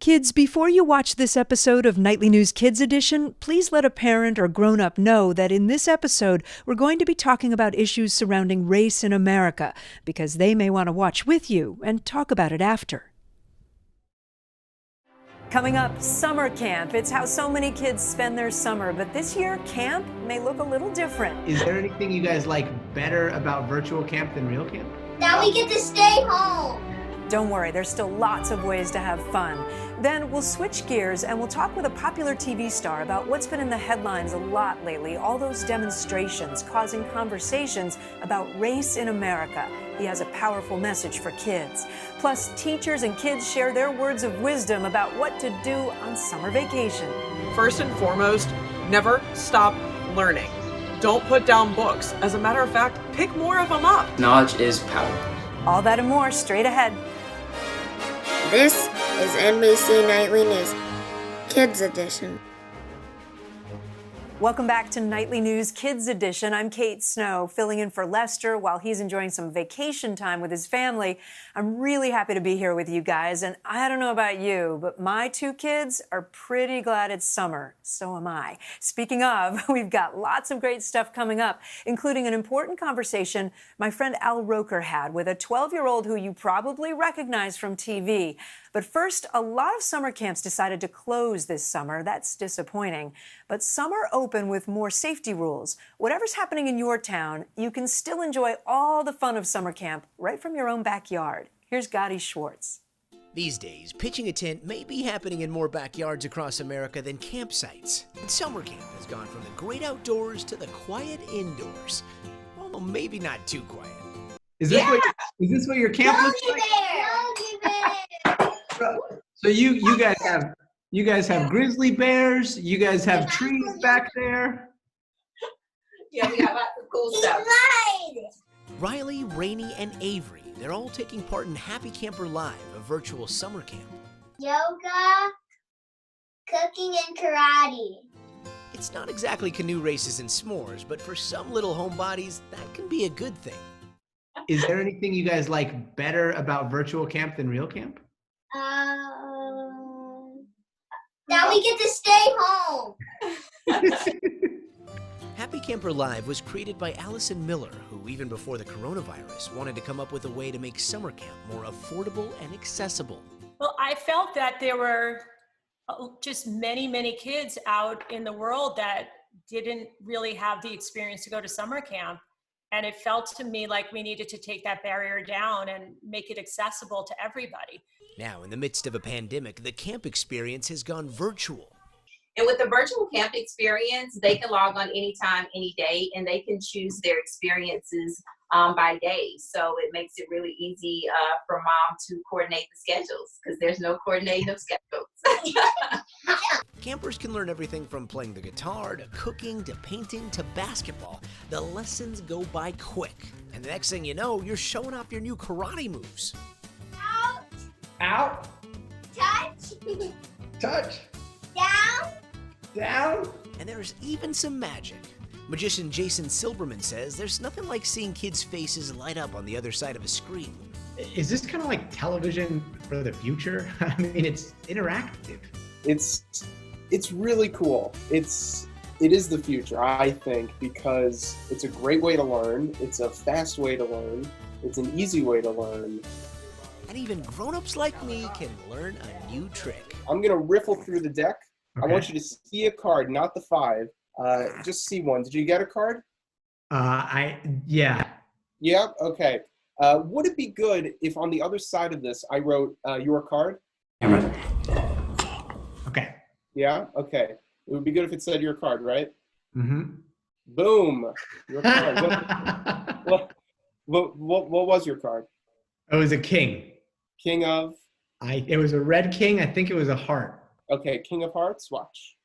Kids, before you watch this episode of Nightly News Kids Edition, please let a parent or grown-up know that in this episode, we're going to be talking about issues surrounding race in America, because they may want to watch with you and talk about it after. Coming up, summer camp. It's how so many kids spend their summer, but this year, camp may look a little different. Is there anything you guys like better about virtual camp than real camp? Now we get to stay home. Don't worry, there's still lots of ways to have fun. Then we'll switch gears and we'll talk with a popular TV star about what's been in the headlines a lot lately, all those demonstrations causing conversations about race in America. He has a powerful message for kids. Plus, teachers and kids share their words of wisdom about what to do on summer vacation. First and foremost, never stop learning. Don't put down books. As a matter of fact, pick more of them up. Knowledge is power. All that and more straight ahead. This is NBC Nightly News Kids Edition. Welcome back to Nightly News Kids Edition. I'm Kate Snow, filling in for Lester while he's enjoying some vacation time with his family. I'm really happy to be here with you guys, and I don't know about you, but my two kids are pretty glad it's summer. So am I. Speaking of, we've got lots of great stuff coming up, including an important conversation my friend Al Roker had with a 12-year-old who you probably recognize from TV. But first, a lot of summer camps decided to close this summer. That's disappointing. But some are open with more safety rules. Whatever's happening in your town, you can still enjoy all the fun of summer camp right from your own backyard. Here's Gadi Schwartz. These days, pitching a tent may be happening in more backyards across America than campsites. And summer camp has gone from the great outdoors to the quiet indoors. Well, maybe not too quiet. Is this what your camp looks like? So you guys have grizzly bears. You guys have trees back there. Yeah, we got lots of cool stuff. Riley, Rainey, and Avery, they're all taking part in Happy Camper Live, a virtual summer camp. Yoga, cooking, and karate. It's not exactly canoe races and s'mores, but for some little homebodies, that can be a good thing. Is there anything you guys like better about virtual camp than real camp? Now we get to stay home. Happy Camper Live was created by Allison Miller, who even before the coronavirus wanted to come up with a way to make summer camp more affordable and accessible. Well, I felt that there were just many, many kids out in the world that didn't really have the experience to go to summer camp. And it felt to me like we needed to take that barrier down and make it accessible to everybody. Now, in the midst of a pandemic, the camp experience has gone virtual. And with the virtual camp experience, they can log on anytime, any day, and they can choose their experiences by day. So it makes it really easy for mom to coordinate the schedules, because there's no coordinating of schedules. Campers can learn everything from playing the guitar, to cooking, to painting, to basketball. The lessons go by quick. And the next thing you know, you're showing off your new karate moves. Out, Out, touch, touch, down. down. And there's even some magic. Magician Jason Silberman says there's nothing like seeing kids' faces light up on the other side of a screen. Is this kind of like television for the future? I mean, it's interactive. It's really cool. It is the future, I think, because it's a great way to learn. It's a fast way to learn. It's an easy way to learn. And even grown-ups like me can learn a new trick. I'm gonna riffle through the deck. Okay. I want you to see a card, not the 5. Just see one. Did you get a card? Yeah. Yeah, okay. Would it be good if on the other side of this, I wrote your card? Okay. Yeah, okay. It would be good if it said your card, right? Mm-hmm. Boom. Your card. What was your card? It was a king. King of? It was a red king. I think it was a heart. Okay, King of Hearts, watch.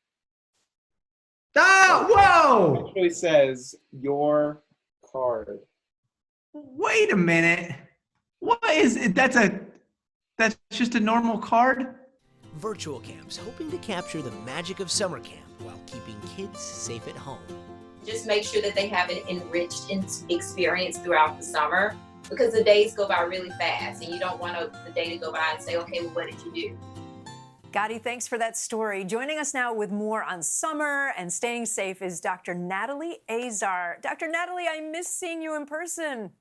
Oh, whoa! It actually says your card. Wait a minute. What is it? That's just a normal card? Virtual camps hoping to capture the magic of summer camp while keeping kids safe at home. Just make sure that they have an enriched experience throughout the summer, because the days go by really fast and you don't want the day to go by and say, okay, well, what did you do? Gadi, thanks for that story. Joining us now with more on summer and staying safe is Dr. Natalie Azar. Dr. Natalie, I miss seeing you in person.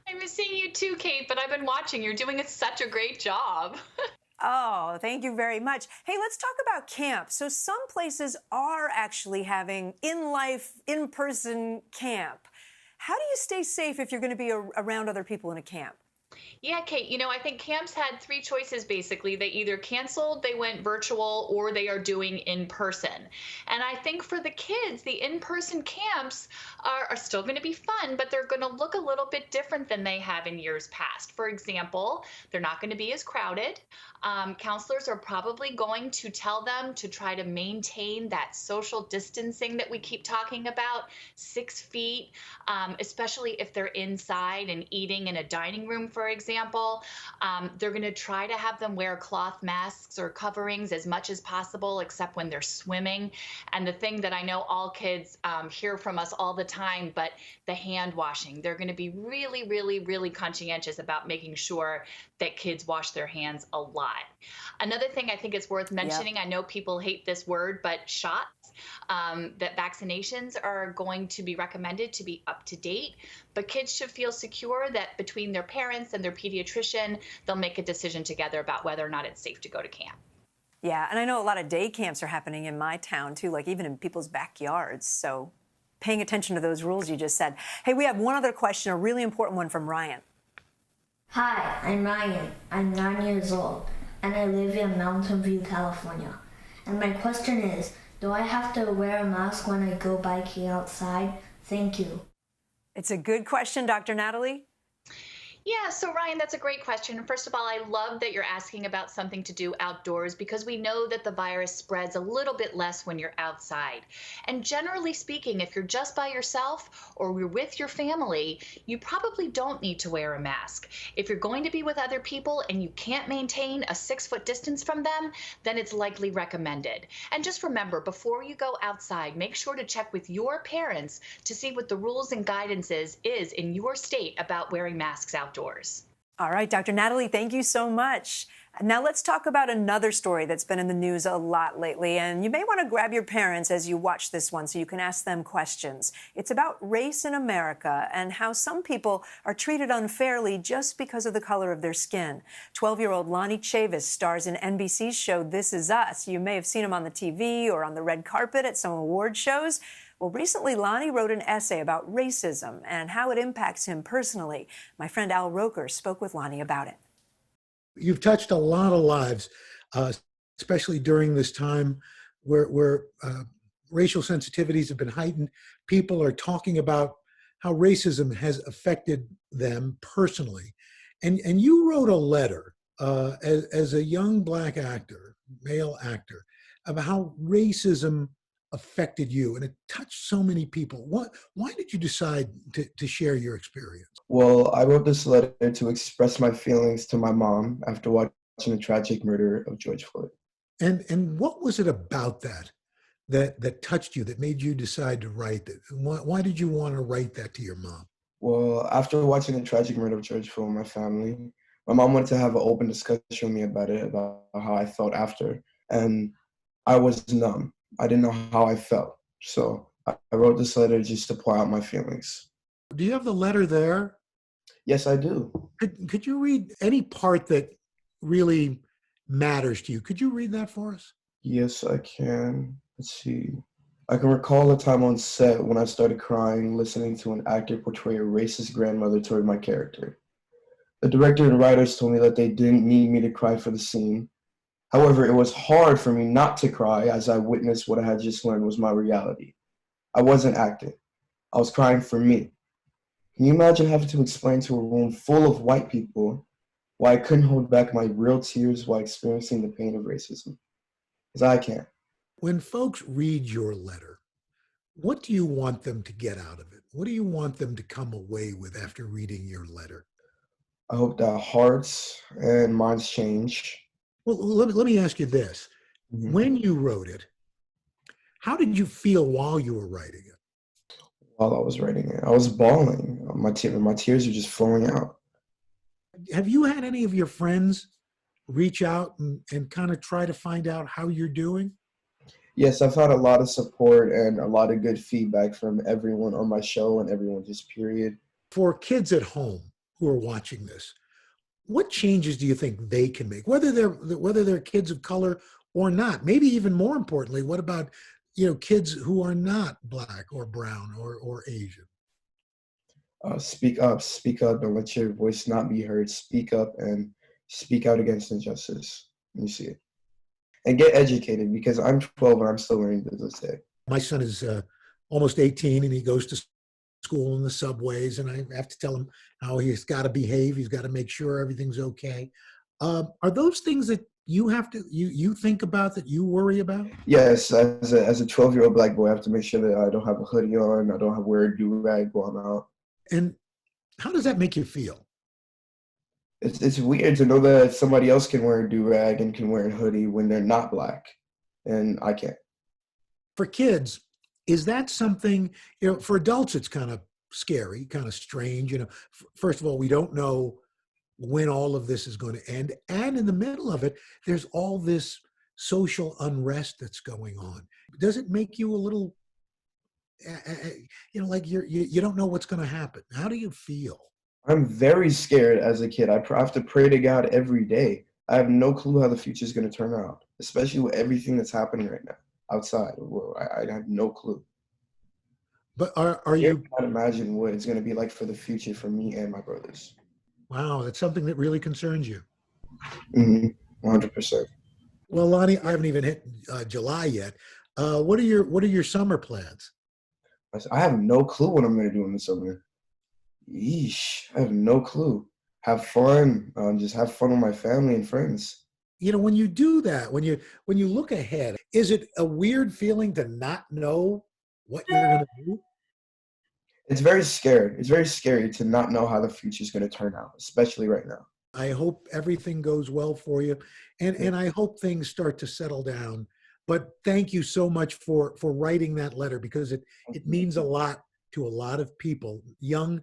I miss seeing you too, Kate, but I've been watching. You're doing such a great job. Oh, thank you very much. Hey, let's talk about camp. So some places are actually having in-life, in-person camp. How do you stay safe if you're going to be around other people in a camp? Yeah, Kate, I think camps had three choices basically. They either canceled, they went virtual, or they are doing in person. And I think for the kids, the in-person camps are still going to be fun, but they're going to look a little bit different than they have in years past. For example, they're not going to be as crowded. Counselors are probably going to tell them to try to maintain that social distancing that we keep talking about, 6 feet, especially if they're inside and eating in a dining room, for example. They're going to try to have them wear cloth masks or coverings as much as possible, except when they're swimming. And the thing that I know all kids hear from us all the time, but the hand washing. They're going to be really, really, really conscientious about making sure that kids wash their hands a lot. Another thing I think it's worth mentioning, I know people hate this word, but shots, that vaccinations are going to be recommended to be up to date, but kids should feel secure that between their parents and their pediatrician, they'll make a decision together about whether or not it's safe to go to camp. Yeah, and I know a lot of day camps are happening in my town too, like even in people's backyards. So paying attention to those rules you just said. Hey, we have one other question, a really important one from Ryan. Hi, I'm Ryan. I'm 9 years old, and I live in Mountain View, California. And my question is, do I have to wear a mask when I go biking outside? Thank you. It's a good question, Dr. Natalie. Yeah, so Ryan, that's a great question. First of all, I love that you're asking about something to do outdoors because we know that the virus spreads a little bit less when you're outside. And generally speaking, if you're just by yourself or you're with your family, you probably don't need to wear a mask. If you're going to be with other people and you can't maintain a 6-foot distance from them, then it's likely recommended. And just remember, before you go outside, make sure to check with your parents to see what the rules and guidances is in your state about wearing masks outdoors. All right, Dr. Natalie, thank you so much. Now let's talk about another story that's been in the news a lot lately, and you may want to grab your parents as you watch this one so you can ask them questions. It's about race in America and how some people are treated unfairly just because of the color of their skin. 12-year-old Lonnie Chavis stars in NBC's show This Is Us. You may have seen him on the TV or on the red carpet at some award shows. Well, recently, Lonnie wrote an essay about racism and how it impacts him personally. My friend Al Roker spoke with Lonnie about it. You've touched a lot of lives, especially during this time where racial sensitivities have been heightened. People are talking about how racism has affected them personally. And you wrote a letter as a young Black actor, male actor, about how racism affected you, and it touched so many people. Why did you decide to share your experience? Well, I wrote this letter to express my feelings to my mom after watching the tragic murder of George Floyd. And what was it about that touched you, that made you decide to write it? Why did you want to write that to your mom? Well, after watching the tragic murder of George Floyd with my family, my mom wanted to have an open discussion with me about it, about how I felt after. And I was numb. I didn't know how I felt. So I wrote this letter just to pour out my feelings. Do you have the letter there? Yes, I do. Could you read any part that really matters to you? Could you read that for us? Yes, I can. Let's see. I can recall a time on set when I started crying listening to an actor portray a racist grandmother toward my character. The director and writers told me that they didn't need me to cry for the scene. However, it was hard for me not to cry as I witnessed what I had just learned was my reality. I wasn't acting. I was crying for me. Can you imagine having to explain to a room full of white people why I couldn't hold back my real tears while experiencing the pain of racism? Because I can't. When folks read your letter, what do you want them to get out of it? What do you want them to come away with after reading your letter? I hope that hearts and minds change. Well, let me ask you this. Mm-hmm. When you wrote it, how did you feel while you were writing it? While I was writing it, I was bawling. My tears were just flowing out. Have you had any of your friends reach out and kind of try to find out how you're doing? Yes, I've had a lot of support and a lot of good feedback from everyone on my show and everyone just period. For kids at home who are watching this, what changes do you think they can make, whether they're kids of color or not? Maybe even more importantly, what about kids who are not Black or brown or Asian? Speak up, don't let your voice not be heard. Speak up and speak out against injustice. You see it. And get educated, because I'm 12 and I'm still learning to this day. My son is almost 18 and he goes to school in the subways, and I have to tell him how he's got to behave. He's got to make sure everything's okay. Are those things that you have to you think about, that you worry about? Yes, as a 12-year-old Black boy, I have to make sure that I don't have a hoodie on, I don't have wear a do-rag while I'm out. And how does that make you feel? It's weird to know that somebody else can wear a do-rag and can wear a hoodie when they're not Black, and I can't. For kids, is that something, for adults, it's kind of scary, kind of strange. First of all, we don't know when all of this is going to end. And in the middle of it, there's all this social unrest that's going on. Does it make you a little, like you don't know what's going to happen? How do you feel? I'm very scared as a kid. I have to pray to God every day. I have no clue how the future is going to turn out, especially with everything that's happening right now outside. I have no clue. But are you? I can't imagine what it's going to be like for the future for me and my brothers. Wow, that's something that really concerns you. 100%. Well, Lonnie, I haven't even hit July yet. What are your summer plans? I have no clue what I'm going to do in the summer. Yeesh, I have no clue. Have fun. Just have fun with my family and friends. When you do that, when you look ahead, is it a weird feeling to not know what you're going to do? It's very scary. It's very scary to not know how the future is going to turn out, especially right now. I hope everything goes well for you, and I hope things start to settle down. But thank you so much for writing that letter, because it means a lot to a lot of people, young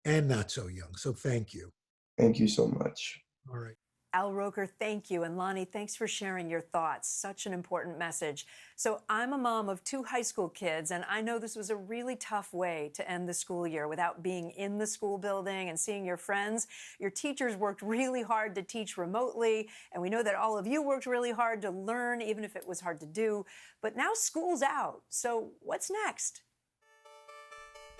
and not so young. So thank you. Thank you so much. All right. Al Roker, thank you. And Lonnie, thanks for sharing your thoughts. Such an important message. So I'm a mom of 2 high school kids, and I know this was a really tough way to end the school year without being in the school building and seeing your friends. Your teachers worked really hard to teach remotely, and we know that all of you worked really hard to learn, even if it was hard to do. But now school's out. So what's next?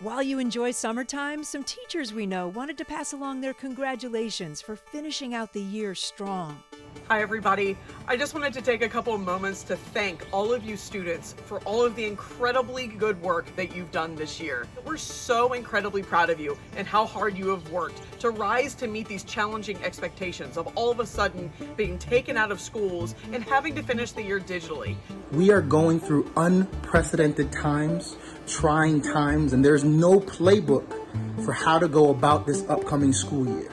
While you enjoy summertime, some teachers we know wanted to pass along their congratulations for finishing out the year strong. Hi, everybody. I just wanted to take a couple of moments to thank all of you students for all of the incredibly good work that you've done this year. We're so incredibly proud of you and how hard you have worked to rise to meet these challenging expectations of all of a sudden being taken out of schools and having to finish the year digitally. We are going through unprecedented times, trying times, and there's no playbook for how to go about this upcoming school year.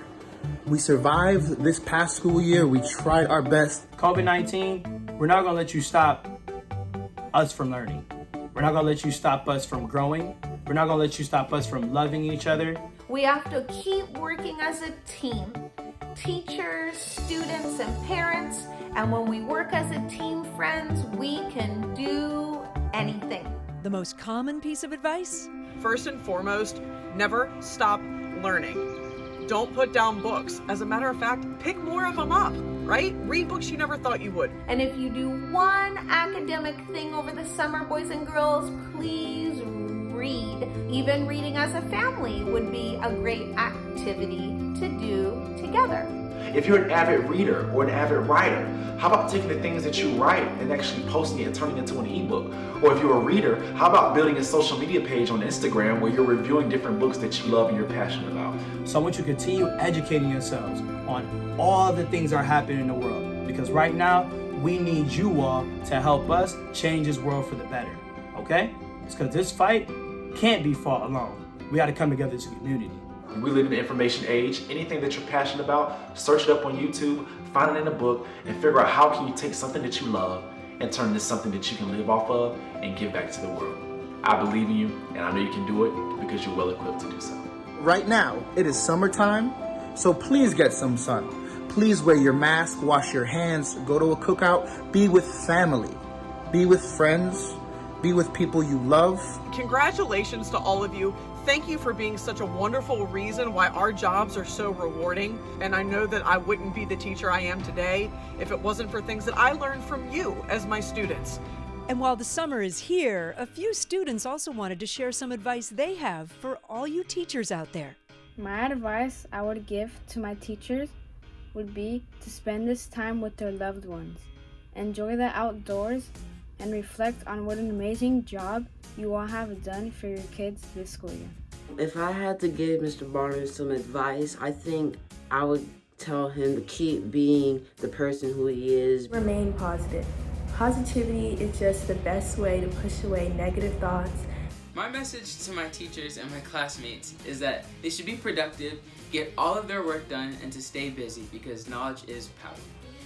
We survived this past school year. We tried our best. COVID-19, we're not going to let you stop us from learning. We're not going to let you stop us from growing. We're not going to let you stop us from loving each other. We have to keep working as a team, teachers, students, and parents. And when we work as a team, friends, we can do anything. The most common piece of advice? First and foremost, never stop learning. Don't put down books. As a matter of fact, pick more of them up, right? Read books you never thought you would. And if you do one academic thing over the summer, boys and girls, please read. Even reading as a family would be a great activity to do together. If you're an avid reader or an avid writer, how about taking the things that you write and actually posting it and turning it into an ebook? Or if you're a reader, how about building a social media page on Instagram where you're reviewing different books that you love and you're passionate about? So I want you to continue educating yourselves on all the things that are happening in the world. Because right now, we need you all to help us change this world for the better, okay? It's because this fight can't be fought alone. We got to come together as a community. We live in the information age. Anything that you're passionate about, search it up on YouTube, find it in a book, and figure out how can you take something that you love and turn it into something that you can live off of and give back to the world. I believe in you, and I know you can do it because you're well equipped to do so. Right now, it is summertime, so please get some sun. Please wear your mask, wash your hands, go to a cookout, be with family, be with friends, be with people you love. Congratulations to all of you. Thank you for being such a wonderful reason why our jobs are so rewarding. And I know that I wouldn't be the teacher I am today if it wasn't for things that I learned from you as my students. And while the summer is here, a few students also wanted to share some advice they have for all you teachers out there. My advice I would give to my teachers would be to spend this time with their loved ones, enjoy the outdoors, and reflect on what an amazing job you all have done for your kids this school year. If I had to give Mr. Barner some advice, I think I would tell him to keep being the person who he is. Remain positive. Positivity is just the best way to push away negative thoughts. My message to my teachers and my classmates is that they should be productive, get all of their work done, and to stay busy because knowledge is power.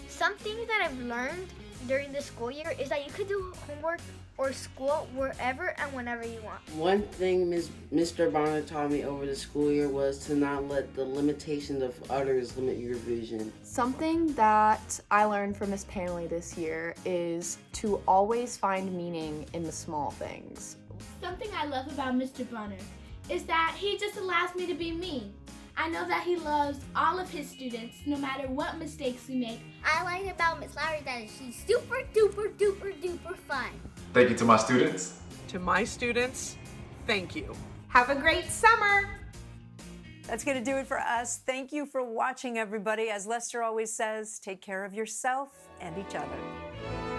Something that I've learned during the school year is that you could do homework or school wherever and whenever you want. One thing Mr. Bonner taught me over the school year was to not let the limitations of others limit your vision. Something that I learned from Miss Panley this year is to always find meaning in the small things. Something I love about Mr. Bonner is that he just allows me to be me. I know that he loves all of his students, no matter what mistakes we make. I like about Miss Lowry that she's super duper duper duper fun. Thank you to my students. To my students, thank you. Have a great summer. That's going to do it for us. Thank you for watching, everybody. As Lester always says, take care of yourself and each other.